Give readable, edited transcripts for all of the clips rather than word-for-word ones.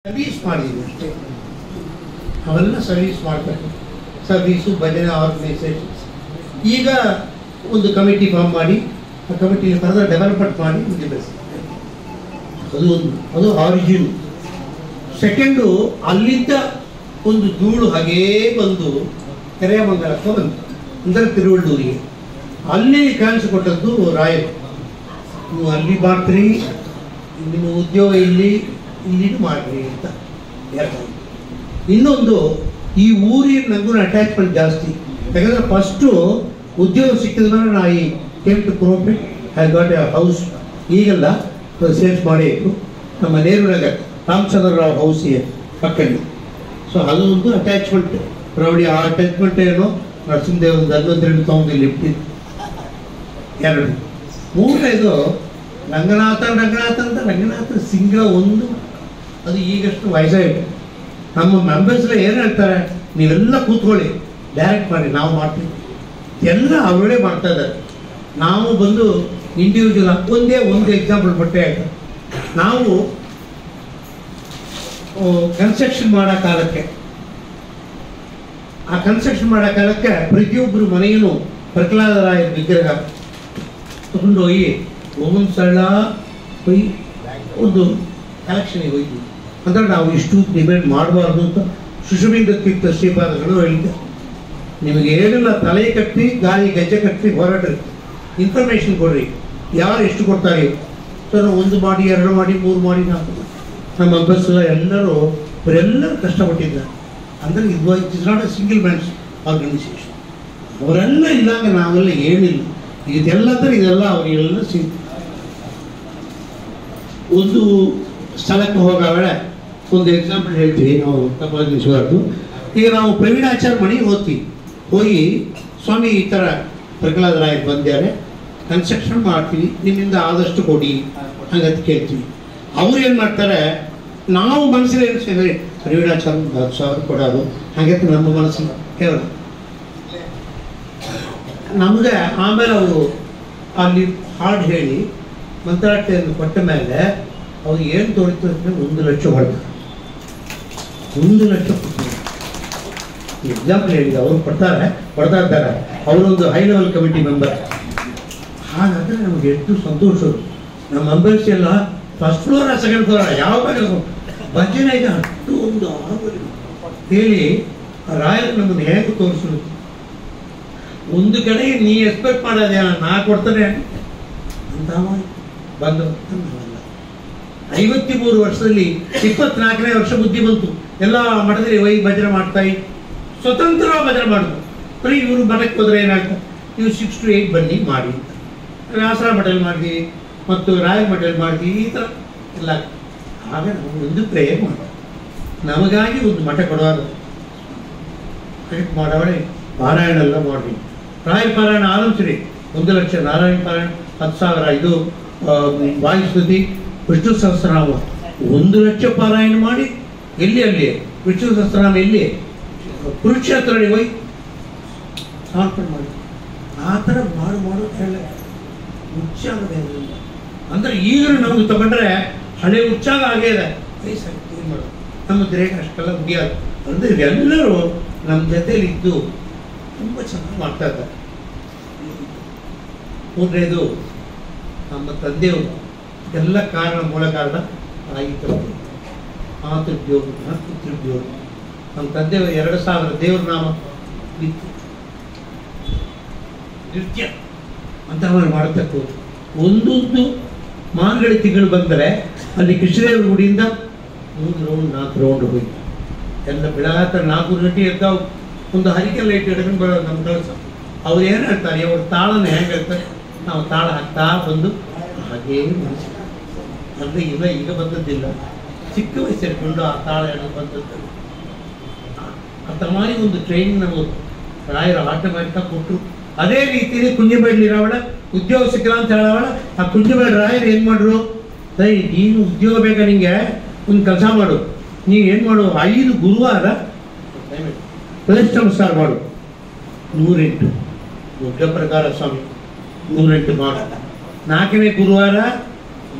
Service ಮಾಡಿದ್ವಿ ಅಷ್ಟೇ. ಅವೆಲ್ಲ ಸರ್ವೀಸ್ ಮಾಡ್ತಾರೆ, ಸರ್ವೀಸು, ಭಜನೆ, ಆರ್ಗನೈಸೇಷನ್ಸ್. ಈಗ ಒಂದು ಕಮಿಟಿ ಫಾರ್ಮ್ ಮಾಡಿ ಆ ಕಮಿಟಿಲಿ ಫರ್ದರ್ ಡೆವಲಪ್ಮೆಂಟ್ ಮಾಡಿ ಮುಗಿಬೇಕು. ಅದು ಆರಿಜಿನ್. ಸೆಕೆಂಡು, ಅಲ್ಲಿದ್ದ ಒಂದು ಧೂಳು ಹಾಗೇ ಬಂದು ಕೆರೆಯಮಂಗಲಕ್ಕೆ ಬಂತು, ಅಂದರೆ ತಿರುವಳ್ಳೂರಿಗೆ. ಅಲ್ಲಿ ಕಾಣಿಸಿಕೊಟ್ಟದ್ದು ರಾಯರು. ನೀವು ಅಲ್ಲಿ ಮಾಡ್ತೀರಿ, ನಿಮ್ಮ ಉದ್ಯೋಗ ಇಲ್ಲಿನೂ ಮಾಡ್ರಿ ಅಂತ ಹೇಳ್ತಾರೆ. ಇನ್ನೊಂದು, ಈ ಊರಿಗೆ ನನಗೂ ಅಟ್ಯಾಚ್ಮೆಂಟ್ ಜಾಸ್ತಿ. ಯಾಕಂದರೆ ಫಸ್ಟು ಉದ್ಯೋಗ ಸಿಕ್ಕಿದ ಮೇಲೆ ನಾ ಈ came to cooperate, I got a house. ಈಗೆಲ್ಲ ಸೇಲ್ಸ್ ಮಾಡೇ ಇತ್ತು ನಮ್ಮ ನೇರೂರಾಗ ರಾಮಚಂದ್ರ ರಾವ್ ಹೌಸಿಗೆ ಪಕ್ಕದಲ್ಲಿ. ಸೊ ಅದು ಒಂದು ಅಟ್ಯಾಚ್ಮೆಂಟ್. ಪ್ರೌಢಿ ಆ ಅಟ್ಯಾಚ್ಮೆಂಟ್ ಏನೋ ನರಸಿಂಹದೇವ್ ಒಂದು 12 ತಗೊಂಡು ಲಿಫ್ಟ್ ಇತ್ತು. 2. 3ನೇದು ರಂಗನಾಥ ಸಿಂಗ 1. ಅದು ಈಗಷ್ಟು ವಯಸ್ಸಾಯಿತು. ನಮ್ಮ ಮೆಂಬರ್ಸ್ಲ ಏನು ಹೇಳ್ತಾರೆ, ನೀವೆಲ್ಲ ಕೂತ್ಕೊಳ್ಳಿ, ಡೈರೆಕ್ಟ್ ಮಾಡಿ, ನಾವು ಮಾಡ್ತೀವಿ. ಎಲ್ಲ ಅವರೇ ಮಾಡ್ತಾ ಇದ್ದಾರೆ. ನಾವು ಬಂದು ಇಂಡಿವಿಜುವಲ್ ಒಂದು ಎಕ್ಸಾಂಪಲ್ ಕೊಟ್ಟೆ. ನಾವು ಕನ್ಸ್ಟ್ರಕ್ಷನ್ ಮಾಡೋ ಕಾಲಕ್ಕೆ ಪ್ರತಿಯೊಬ್ಬರು ಮನೆಯೂ ಪ್ರಹ್ಲಾದರಾಯ ವಿಗ್ರಹ ತಗೊಂಡೋಗಿ ಒಂದೊಂದು ಸಣ್ಣ ಒಂದು ಕಲೆಕ್ಷನ್ಗೆ ಹೋಯ್ತು. ಅಂದರೆ ನಾವು ಇಷ್ಟು ಡಿಬೇಟ್ ಮಾಡಬಾರ್ದು ಅಂತ ಸುಷುಮಿಂದ ತೀರ್ಥ ಶ್ರೀಪಾದಗಳು ಹೇಳಿದ್ದೆ. ನಿಮಗೆ ಏನೆಲ್ಲ ತಲೆ ಕಟ್ಟಿ ಗಾಳಿ ಗೆಜ್ಜೆ ಕಟ್ಟಿ ಹೊರಟ್ರಿ, ಇನ್ಫಾರ್ಮೇಶನ್ ಕೊಡ್ರಿ, ಯಾರು ಎಷ್ಟು ಕೊಡ್ತಾರೆ. ಸೊ ನಾವು 1 ಮಾಡಿ 2 ಮಾಡಿ 3 ಮಾಡಿ 4 ನಮ್ಮ ಮೆಂಬರ್ಸ್ ಎಲ್ಲರೂ ಇವರೆಲ್ಲರೂ ಕಷ್ಟಪಟ್ಟಿದ್ದಾರೆ. ಅಂದರೆ it is not a single man's organisation. ಅವರೆಲ್ಲ ಇದ್ದಾಗ ನಾವೆಲ್ಲ ಏನಿಲ್ಲ. ಇದೆಲ್ಲ ಅವರಿಗೆಲ್ಲ ಸಿಗ್ತದೆ. ಒಂದು ಸ್ಥಳಕ್ಕೆ ಹೋಗಬೇಡ, ಒಂದು ಎಕ್ಸಾಂಪಲ್ ಹೇಳ್ತೀವಿ, ನಾವು ತಪ್ಪಾಗಿಸಬಾರ್ದು. ಈಗ ನಾವು ಪ್ರವೀಣಾಚಾರ್ಯ ಮನೆಗೆ ಹೋಗಿ ಸ್ವಾಮಿ ಈ ಥರ ಪ್ರಹ್ಲಾದರಾಯರು ಬಂದಿದ್ದಾರೆ, ಕನ್ಸ್ಟ್ರಕ್ಷನ್ ಮಾಡ್ತೀವಿ, ನಿಮ್ಮಿಂದ ಆದಷ್ಟು ಕೊಡಿ ಹಂಗಂತ ಕೇಳ್ತೀವಿ. ಅವ್ರು ಏನು ಮಾಡ್ತಾರೆ, ನಾವು ಮನಸ್ಸಿಗೆ ಎನಿಸಿದ್ರೆ ಪ್ರವೀಣಾಚಾರ್ಯ 10,000 ಕೊಡೋದು ಹಾಗಂತ ನಮ್ಮ ಮನಸ್ಸಿಗೆ ಕೇಳೋದು. ನಮಗೆ ಆಮೇಲೆ ಅವರು ಅಲ್ಲಿ ಹಾಡು ಹೇಳಿ ಮಂತ್ರಾಕ್ಷತೆಯನ್ನು ಕೊಟ್ಟ ಮೇಲೆ ಅವ್ರು ಏನು ತೋರಿತು ಅಂದರೆ 1 ಲಕ್ಷ ಹೊಡೆದ. 1 ಲಕ್ಷ ಕೊಡ್ತಾರೆ. ಎಕ್ಸಾಂಪಲ್ ಹೇಳಿದ, ಅವರು ಕೊಡ್ತಾ ಇದ್ದಾರೆ. ಅವರೊಂದು ಹೈ ಲೆವೆಲ್ ಕಮಿಟಿ ಮೆಂಬರ್. ಹಾಗಾದರೆ ನಮಗೆ ಎಷ್ಟು ಸಂತೋಷ. ನಮ್ಮ ಮೆಂಬರ್ಸ್ ಎಲ್ಲ ಫಸ್ಟ್ ಫ್ಲೋರ ಸೆಕೆಂಡ್ ಫ್ಲೋರ ಯಾವ ಭಜನೆ ಇದೆ ಅಷ್ಟು ಒಂದು ಹೇಳಿ ರಾಯರು ನಮ್ಮನ್ನು ಹೇಗೆ ತೋರಿಸೋದು. ಒಂದು ಕಡೆ ನೀ ಎಕ್ಸ್ಪೆಕ್ಟ್ ಮಾಡೋದೇ ನಾ ಕೊಡ್ತಾನೆ ಅಂತ ಬಂದ. 53 ವರ್ಷದಲ್ಲಿ 24ನೇ ವರ್ಷ ಬುದ್ಧಿ ಬಂತು. ಎಲ್ಲ ಮಠದಲ್ಲಿ ಭಜನೆ ಮಾಡ್ತಾಯಿ ಸ್ವತಂತ್ರ ಭಜನೆ ಮಾಡೋದು. ಬರೀ ಇವರು ಮಠಕ್ಕೆ ಹೋದ್ರೆ ಏನಾಗ್ತದೆ, ನೀವು 6 to 8 ಬನ್ನಿ ಮಾಡಿ. ವ್ಯಾಸರಾಯ ಮಠದಲ್ಲಿ ಮಾಡಿದ್ವಿ ಮತ್ತು ರಾಯ ಮಠದಲ್ಲಿ ಮಾಡಿದ್ವಿ, ಈ ಥರ ಎಲ್ಲ. ಆಗ ನಾವು ಒಂದು ಪ್ರೇಯರ್ ಮಾಡೋದು, ನಮಗಾಗಿ ಒಂದು ಮಠ ಕೊಡುವಾಗ ಮಾಡೋಳೆ. ಪಾರಾಯಣ ಎಲ್ಲ ಮಾಡಿ, ರಾಯರ ಪಾರಾಯಣ ಆರಂಭಿಸ್ರಿ. 1 ಲಕ್ಷ, ನಾರಾಯಣ ಪಾರಾಯಣ 10,000, ಇದು ವಾಯುಸ್ತುತಿ, ವಿಷ್ಣು ಸಹಸ್ರನಾಮ 1 ಲಕ್ಷ ಪಾರಾಯಣ ಮಾಡಿ. ಎಲ್ಲಿ ವಿಷ್ಣು ಸಹಸ್ರನಾಮ ಎಲ್ಲಿ ಕುರುಕ್ಷೇತ್ರದಲ್ಲಿ ಹೋಗಿ ಸಮರ್ಪಣೆ ಮಾಡಿ. ಆ ಥರ ಮಾಡು ಹೇಳ ಉತ್ಸಾಹ. ಅಂದರೆ ಈಗಲೂ ನಮಗೆ ತಗೊಂಡ್ರೆ ಹಳೆ ಉತ್ಸಾಹ ಆಗೇ ಇದೆ. ಏನು ಮಾಡೋದು, ನಮ್ಮ ದೇಹ ಅಷ್ಟೆಲ್ಲ ಮುಗಿಯೋದು. ಅಂದರೆ ಎಲ್ಲರೂ ನಮ್ಮ ಜೊತೆಯಲ್ಲಿ ಇದ್ದು ತುಂಬ ಚೆನ್ನಾಗಿ ಮಾಡ್ತಾ ಇದ್ದಾರೆ. 3ನೇದು, ನಮ್ಮ ತಂದೆಯವರು ಎಲ್ಲ ಮೂಲ ಕಾರಣ ಆಗಿತ್ತು. ಮಾತೃದ್ಯೋಗ ನಮ್ಮ ತಂದೆಯವರು 2,000 ದೇವ್ರ ನಾಮ ಇತ್ತು, ನೃತ್ಯ ಅಂತ ಮಾಡತಕ್ಕ. ಒಂದೊಂದು ಮಾರ್ಗಳಿ ತಿಂಗಳು ಬಂದರೆ ಅಲ್ಲಿ ಕೃಷ್ಣದೇವರ ಗುಡಿಯಿಂದ 3 ರೌಂಡ್ 4 ರೌಂಡ್ ಹೋಯ್ತು. ಎಲ್ಲ ಬೆಳಗಾತ 4 ಗಂಟೆ ಎದ್ದಾವು. ಒಂದು ಹರಿಕೆ ಲೈಟ್ ಹಿಡ್ಕೊಂಡು ಬರೋದು ನಮ್ಮ ಕೆಲಸ. ಅವ್ರು ಏನು ಹೇಳ್ತಾರೆ, ಅವ್ರ ತಾಳನ ಹೇಗೆ ಹೇಳ್ತಾರೆ, ನಾವು ತಾಳ ಹಾಕ್ತಾ ಬಂದು ಹಾಗೇ ಮನಸ್ಸು. ಅಂದರೆ ಈಗ ಬಂದದ್ದಿಲ್ಲ, ಚಿಕ್ಕ ವಯಸ್ಸು ಇಟ್ಕೊಂಡು ಆ ತಾಳ ಹೇಳೋದು ಬಂದದ್ದು. ಅಂತ ಮಾಡಿ ಒಂದು ಟ್ರೈನಿಂಗ್ ನಮಗೆ ರಾಯರು ಆಟೋಮ್ಯಾಟಿಕ್ ಕೊಟ್ಟರು. ಅದೇ ರೀತಿಯಲ್ಲಿ ಕುಂಜಬೇಡಲಿರೋವಳ ಉದ್ಯೋಗ ಸಿಕ್ಕಲ್ಲ ಅಂತ ಹೇಳೋವಳ. ಆ ಕುಂಜಬೇಡ ರಾಯರು ಏನು ಮಾಡ್ರು, ಸರಿ ನೀನು ಉದ್ಯೋಗ ಬೇಕಾ, ನಿಂಗೆ ಒಂದು ಕೆಲಸ ಮಾಡು, ನೀವು ಏನು ಮಾಡು, 5 ಗುರುವಾರ ಪ್ರದೇಶ ನಮಸ್ಕಾರ ಮಾಡು, 108 ದೊಡ್ಡ ಪ್ರಕಾರ ಸ್ವಾಮಿ 108 ಮಾಡು. 4ನೇ ಗುರುವಾರ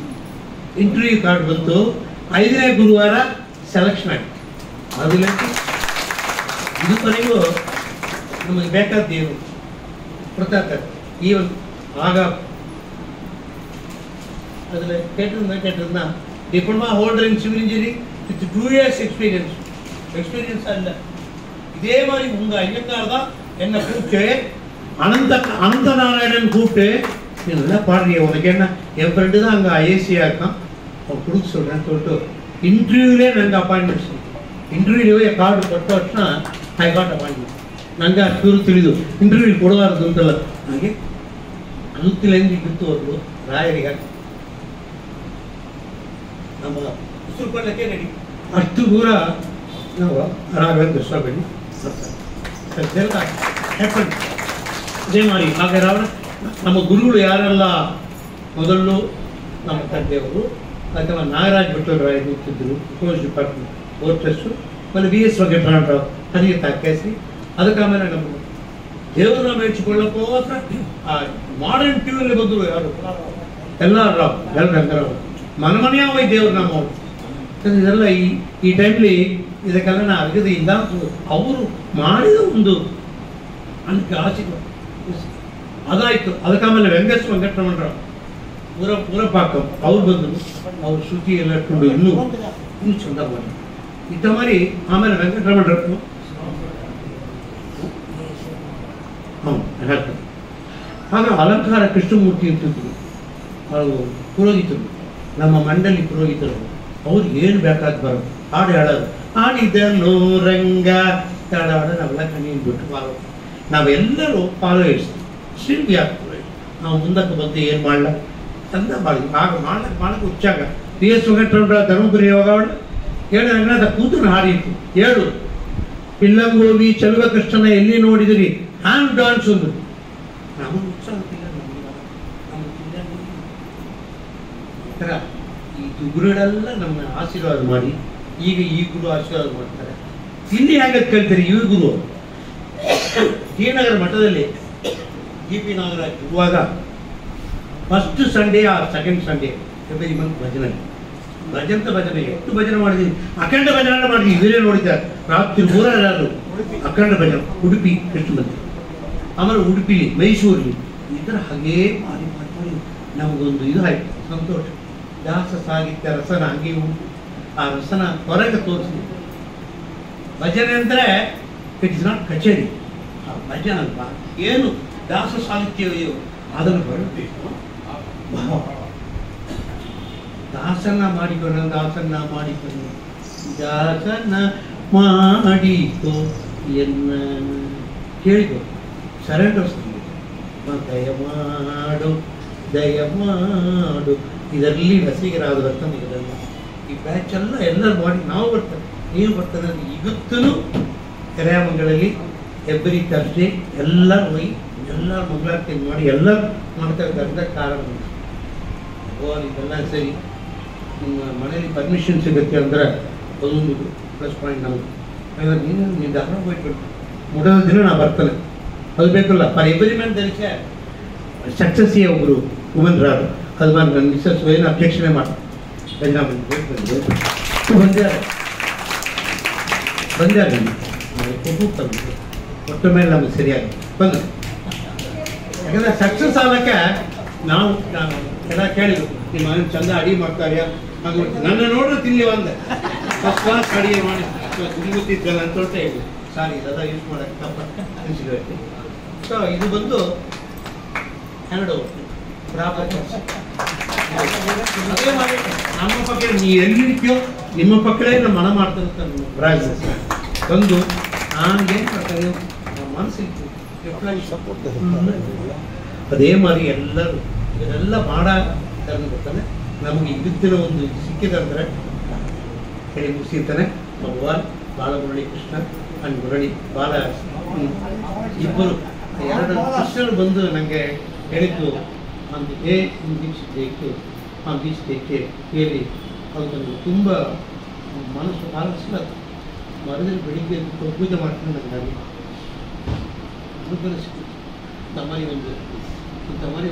ಇಂಟರ್ವ್ಯೂ ಕಾರ್ಡ್ ಬಂತು, 5ನೇ ಗುರುವಾರ ಸೆಲೆಕ್ಷನ್ ಆಗಿ ಅದರಲ್ಲಿ ಇದುವರೆಗೂ ನಮಗೆ ಬೇಕಾದ ಏನು ಪ್ರತಾಪ ಈವನ್ ಆಗ ಅದರಲ್ಲಿ ಥಿಯೇಟರ್ನ diploma holder in civil engineering with 2 years experience அல்ல. இதே மாதிரி உங்க ஐயங்கார் தான் என்னை கூப்பிட்டு அனந்த நாராயணன் கூப்பிட்டு நீ நல்லா பாடுறிய, உனக்கு என்ன, என் ஃப்ரெண்டு தான் அங்கே ஐஏசியாக இருக்கான், அவன் கொடுக்க சொல்கிறேன்னு சொல்லிட்டு இன்டர்வியூலே நாங்கள் ಅಪಾಯಿಂಟ್ಮೆಂಟ್ ಇಂಟರ್ವ್ಯೂವೇ ಕಾರ್ಡ್ ಕೊಟ್ಟ ತಕ್ಷಣ ಐ ಗಾಟ್ ಅಪಾಯಿಂಟ್ಮೆಂಟ್. ನಂಗೆ ಅಷ್ಟು ತಿಳಿದು ಇಂಟರ್ವ್ಯೂ ಕೊಡಬಾರ್ದು ಅಂತಲ್ಲ, ಹಾಗೆ ಅನುತ್ತಿಲೆಂದು ಬಿತ್ತುವರೆಗೂ ರಾಯರಿಗೆ ನಮ್ಮ ಉಸಿರು ಕೊಡಲಿಕ್ಕೆ ರೆಡಿ. ಅಷ್ಟು ದೂರ ನಾವು ರಾಘವೇಂದ್ರ ಕೃಷ್ಣ ಬೆಳ್ಳಿ ಇದೇ ಮಾಡಿ ಆಗ ನಮ್ಮ ಗುರುಗಳು ಯಾರೆಲ್ಲ ಮೊದಲು ನಮ್ಮ ತಂದೆಯವರು ಅಥವಾ ನಾಗರಾಜ್ ಭಟ್ಟರಾಯ ನಿಂತಿದ್ದರು, ಇಕೋನಮಿಕ್ಸ್ ಡಿಪಾರ್ಟ್ಮೆಂಟ್ ಓರ್ಟಸ್ಸು, ಆಮೇಲೆ VS ವೆಂಕಟರಾಮರಾವ್ ಹನಿಗೆ ತಾಕೇಸಿ, ಅದಕ್ಕೆ ಆಮೇಲೆ ನಮ್ಮ ದೇವರನ್ನ ಮೆಚ್ಚಿಕೊಳ್ಳೋಕ್ಕೋಸ್ಕರ ಆ ಮಾಡರ್ನ್ ಟಿವಿಯಲ್ಲಿ ಬಂದರು ಯಾರು ಎಲ್ಲರಾವ್ ರಂಗರಾವ್ ಮನೆಯ ಹೋಗಿ ದೇವ್ರ ನಮ್ಮ ಇದೆಲ್ಲ ಈ ಟೈಮ್ಲಿ ಇದಕ್ಕೆಲ್ಲ ನಾ ಅಗದಿಯಿಂದ ಅವರು ಮಾಡಿದ ಒಂದು ಅದಕ್ಕೆ ಆಸೆ ಅದಾಯಿತು. ಅದಕ್ಕೆ ಆಮೇಲೆ ವೆಂಕಟರಮಣರಾವ್ ಪೂರಪಾಕಂ ಅವ್ರು ಬಂದರು, ಅವ್ರ ಶ್ರುತಿ ಎಲ್ಲ ಇಟ್ಕೊಂಡು ಇನ್ನೂ ಚಂದ ಮಾಡಿ ಇದ್ದ ಮಾರಿ. ಆಮೇಲೆ ವೆಂಕಟರಮಣರಾವ್ ಹೇಳ್ತಾರೆ. ಆಗ ಅಲಂಕಾರ ಕೃಷ್ಣಮೂರ್ತಿ ಅಂತಿದ್ರು, ಅವರು ಪುರೋಹಿತರು, ನಮ್ಮ ಮಂಡಳಿ ಪುರೋಹಿತರು. ಅವ್ರು ಏನು ಬೇಕಾದ ಬರೋದು ಹಾಡು ಹೇಳೋದು, ಹಾಡಿದನು ರಂಗ ಹಾಡು ನಾವೆಲ್ಲ ಕಣ್ಣೀರು ಬಿಟ್ಟು ಫಾಲೋ, ನಾವೆಲ್ಲರೂ ಫಾಲೋ ಇಡ್ತೀವಿ. ಶಿಲ್ಪಿ ಆಗ್ತದೆ ನಾವು ಮುಂದಕ್ಕೆ ಬಂದು ಏನು ಮಾಡಲ ಚಂದ ಮಾಡಿ ಆಗ ಮಾಡಕ್ಕೆ ಉಚ್ಚಾಗ VS ವೆಂಕಟರಮಣರಾವ್ ಧರ್ಮಪುರಿ ಯೋಗವಾಡ 7 ರಂಗನಾಥ ಕೂತನ ಹಾಡಿತ್ತು. 7 ಪಿಲ್ಲಂಗೋವಿ ಚಲುವ ಕೃಷ್ಣನ ಎಲ್ಲಿ ನೋಡಿದಿರಿ ಹ್ಯಾಂಡ್ ಡಾನ್ಸ್ ಒಂದು ನಮಗೆ ಉತ್ಸಾಹ ಈ ಗುರುಗಳೆಲ್ಲ ನಮ್ಮನ್ನ ಆಶೀರ್ವಾದ ಮಾಡಿ ಈಗ ಈ ಗುರು ಆಶೀರ್ವಾದ ಮಾಡ್ತಾರೆ. ಇಲ್ಲಿ ಹೆಂಗತ್ ಕಲ್ತೀರಿ ಈ ಗುರು ಟಿ.ನಗರ ಮಠದಲ್ಲಿ GP ನಾಗರಾಜ್ ಇರುವಾಗ ಫಸ್ಟ್ ಸಂಡೇ ಆ ಸೆಕೆಂಡ್ ಸಂಡೇ ಎವ್ರಿ ಮಂತ್ ಭಜನೆ ಎಷ್ಟು ಭಜನೆ ಮಾಡಿದೀನಿ, ಅಖಂಡ ಭಜನೆ ಮಾಡಿದ್ವಿ. ಇವರೇ ನೋಡಿದ್ದಾರೆ ರಾತ್ರಿ ಪೂರ ಯಾರು ಅಖಂಡ ಭಜನೆ ಉಡುಪಿ ಕೃಷ್ಣ ಮಂದಿರ, ಆಮೇಲೆ ಉಡುಪಿಲಿ ಮೈಸೂರಲ್ಲಿ ಈ ಥರ ಹಾಗೇ ಮಾಡಿ ಮಾಡಿ ನಮಗೊಂದು ಇದು ಆಯ್ತು ಸಂತೋಷ. ದಾಸ ಸಾಹಿತ್ಯ ರಸನ ಹಂಗೆ ಉಂಟು, ಆ ರಸನ ಹೊರಗೆ ತೋರಿಸಿ. ಭಜನೆ ಅಂದರೆ ಇಟ್ ಇಸ್ ನಾಟ್ ಕಚೇರಿ, ಆ ಭಜನೆ ಅಲ್ವಾ ಏನು ದಾಸ ಸಾಹಿತ್ಯವೋ ಅದನ್ನು ಬರಬೇಕು. ದಾಸನ ಮಾಡಿಕೊಂಡು ದಾಸನ ಮಾಡಿಕೊಂಡು ದಾಸನ ಮಾಡಿಕೋ ಎನ್ನ ಕೇಳಿಕೊ ಸರೆಂಡರ್ ದಯಮಾಡು ಇದರಲ್ಲಿ ರಸಿಗರಾದ ಬರ್ತಾನೆ. ಇದೆಲ್ಲ ಈ ಬ್ಯಾಚ್ ಎಲ್ಲ ಎಲ್ಲರೂ ಮಾಡಿ ನಾವು ಬರ್ತಾರೆ, ನೀವು ಬರ್ತಾರೆ ಅಂದರೆ ಇವತ್ತೂ ಕೆರೆಯಮಂಗಲಲ್ಲಿ ಎವ್ರಿ ಥರ್ಸ್ಡೇ ಎಲ್ಲರೂ ಹೋಗಿ ಎಲ್ಲರೂ ಮಂಗಳಾರತಿ ಮಾಡಿ ಎಲ್ಲರೂ ಮಾಡ್ತಾ ಇದ್ದಾರೆ. ಕಾರಣ ಇದೆಲ್ಲ ಸರಿ, ನಿಮ್ಮ ಮನೇಲಿ ಪರ್ಮಿಷನ್ ಸಿಗುತ್ತೆ ಅಂದರೆ ಅದೊಂದು ಪ್ಲಸ್ ಪಾಯಿಂಟ್ ನಮಗೆ. ನೀನು ನಿನ್ನ ದಾರ ಹೋಗ್ಬಿಟ್ಟು ಮುಡದ ದಿನ ನಾ ಬರ್ತಾನೆ, ಅದು ಬೇಕಲ್ಲ. For every man there is ಸಕ್ಸಸ್ಸಿಯ ಒಬ್ಬರು ವುಮನ್ ರಾರು, ಅದು ಮಾಡಿ ನನ್ನ ಮಿಸ್ಸಸ್ ಏನು ಅಬ್ಜೆಕ್ಷನೇ ಮಾಡಿ ಬಂದಾರೆ ಒಟ್ಟ ಮೇಲೆ ನಮಗೆ ಸರಿಯಾಗಿ ಬಂದ. ಯಾಕಂದರೆ ಸಕ್ಸಸ್ ಆಗಕ್ಕೆ ನಾವು ಎಲ್ಲ ಕೇಳಿದ್ರು, ನಿಮ್ಮ ಮನೆ ಚಂದ ಅಡಿಗೆ ಮಾಡ್ತಾರ್ಯಾ ಹಾಗೆ ನನ್ನ ನೋಡ್ರೆ ತಿನ್ಲಿ ಅಂದೆ. ಫಸ್ಟ್ ಕ್ಲಾಸ್ ಅಡಿಗೆ ಮಾಡಿ ತಿನ್ನುತ್ತಿದ್ದಲ್ಲ ಅಂತ ಹೇಳಿ ಸಾರಿ ಇದೆಲ್ಲ ಯೂಸ್ ಮಾಡೋಕ್ಕೆ ತಪ್ಪ ಅನಿಸಿರುತ್ತೆ. ಸೊ ಇದು ಬಂದು ಎರಡು ಅದೇ ಮಾಡಿ ನಮ್ಮ ಪಕ್ಕ ನೀ ಎಲ್ಲಿರ್ತೀಯೋ ನಿಮ್ಮ ಪಕ್ಕಲೇ ನಮ್ಮ ಮನ ಮಾಡ್ತಾರಂತ ಬ್ರಾಜ್ ಬಂದು ನಾನು ಏನು ಮಾಡ್ತಾರೆ ಮನಸ್ಸಿತ್ತು ಅದೇ ಮಾರಿ ಎಲ್ಲರೂ ಇದೆಲ್ಲ ಮಾಡ ಗೊತ್ತಾನೆ. ನಮಗೆ ಇದ್ದಿನ ಒಂದು ಸಿಕ್ಕಿದಂದ್ರೆ ಹೇಳಿ ಮುಗಿಸಿರ್ತಾನೆ. ಭಗವಾನ್ ಬಾಲಮುರಳಿ ಕೃಷ್ಣ ಅಂಡ್ ಮುರಳಿ ಬಾಲ ಇಬ್ಬರು ಎರಡು ಕೃಷ್ಣರು ಬಂದು ನನಗೆ ಹೇಳಿದ್ದು ಒಂದು ದೀಕ್ಷ ಹೇಳಿ ಅದು ನನಗೆ ತುಂಬ ಮನಸ್ಸು ಆಲೋಚಿಸಿಲ್ಲ. ಮರದಲ್ಲಿ ಬೆಳಿಗ್ಗೆ ಪೂಜೆ ಮಾಡ್ಕೊಂಡು ನನಗಾಗಿ ಅನುಗ್ರಹ ಸಿಕ್ಕಿತ್ತು. ತಮ್ಮನಿ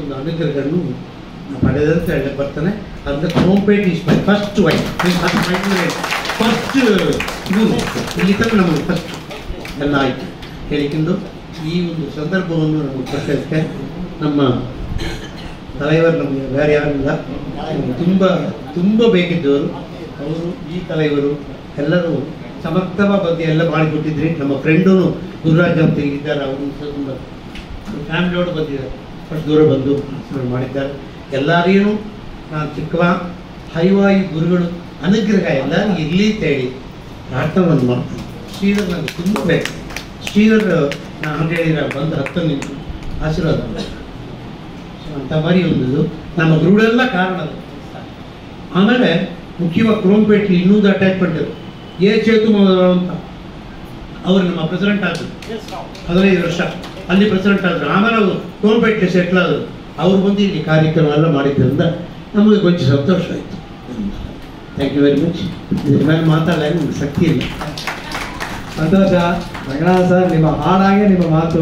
ಒಂದು ಅನುಗ್ರಹಗಳನ್ನು ಪಡೆದಂತ ಹೇಳಿ ಬರ್ತಾನೆ. ಅದಕ್ಕೆ home plate is my first wife. First ಇಲ್ಲಿ ತನಕ ನಮಗೆ ಫಸ್ಟ್ ಎಲ್ಲ ಆಯಿತು ಹೇಳಿಕೊಂಡು ಈ ಒಂದು ಸಂದರ್ಭವನ್ನು ನಮಗೆ ಕೊಟ್ಟಕ್ಕೆ ನಮ್ಮ தலைவர் ನಮಗೆ ಬೇರೆ ಯಾರಿಲ್ಲ, ತುಂಬ ತುಂಬ ಬೇಕಿದ್ದವರು ಅವರು. ಈ தலைವರು ಎಲ್ಲರೂ ಸಮರ್ಥವ ಬಗ್ಗೆ ಎಲ್ಲ ಮಾಡಿಕೊಟ್ಟಿದ್ರಿ. ನಮ್ಮ ಫ್ರೆಂಡು ಗುರುರಾಜ್ ಅಂತ ಇದ್ದಾರೆ, ಅವರು ತುಂಬ ಫ್ಯಾಮಿಲಿಯೋಡು ಬಂದಿದ್ದಾರೆ, ಅಷ್ಟು ದೂರ ಬಂದು ಮಾಡಿದ್ದಾರೆ. ಎಲ್ಲರಿಗೂ ನಾನು ಚಿಕ್ಕವ ಹೈವಾಯು ಗುರುಗಳು ಅನುಗ್ರಹ ಎಲ್ಲರೂ ಇರಲಿ ಅಂತೇಳಿ ಪ್ರಾರ್ಥನೆ ಮಾಡ್ತೀನಿ. ಶ್ರೀಧರ್ ನನಗೆ ತುಂಬ ಬೇಕು. ಶ್ರೀಧರ್ ನಾನು ಹೇಳಿದ್ರೆ ಬಂದು ಹತ್ತು ನಿಂತು ಆಶೀರ್ವಾದ ಅಂತ ಮರಿ ಒಂದು ನಮ್ಮ ಗುರುಗಳೆಲ್ಲ ಕಾರಣ. ಆಮೇಲೆ ಮುಖ್ಯವಾಗಿ ಕ್ರೋಮ್ಪೇಟ್ಲಿ ಇನ್ನೊಂದು ಅಟ್ಯಾಚ್ಮೆಂಟ್ ಇರು ಚೇತು ಅಂತ ಅವರು ನಮ್ಮ ಪ್ರೆಸಿಡೆಂಟ್ ಆದರು 15 ವರ್ಷ ಅಲ್ಲಿ ಪ್ರೆಸಿಡೆಂಟ್ ಆದರು. ಆಮೇಲೆ ಅವರು ಕ್ರೋಮ್ಪೇಟ್ಲಿ ಸೆಟ್ಲ್ ಆದರು. ಅವ್ರು ಬಂದು ಇಲ್ಲಿ ಕಾರ್ಯಕ್ರಮ ಎಲ್ಲ ಮಾಡಿದ್ದರಿಂದ ನಮಗೆ ಕೊಂಚ ಸಂತೋಷ ಆಯಿತು. Thank you very much. ಇದ್ರ ಮೇಲೆ ಮಾತಾಡಲಿಕ್ಕೆ ನಮ್ಗೆ ಶಕ್ತಿ ಇಲ್ಲ. ಸಂತೋಷ ರಂಗನಾಥ್ ಸರ್, ನಿಮ್ಮ ಹಾಡಾಗೆ ನಿಮ್ಮ ಮಾತು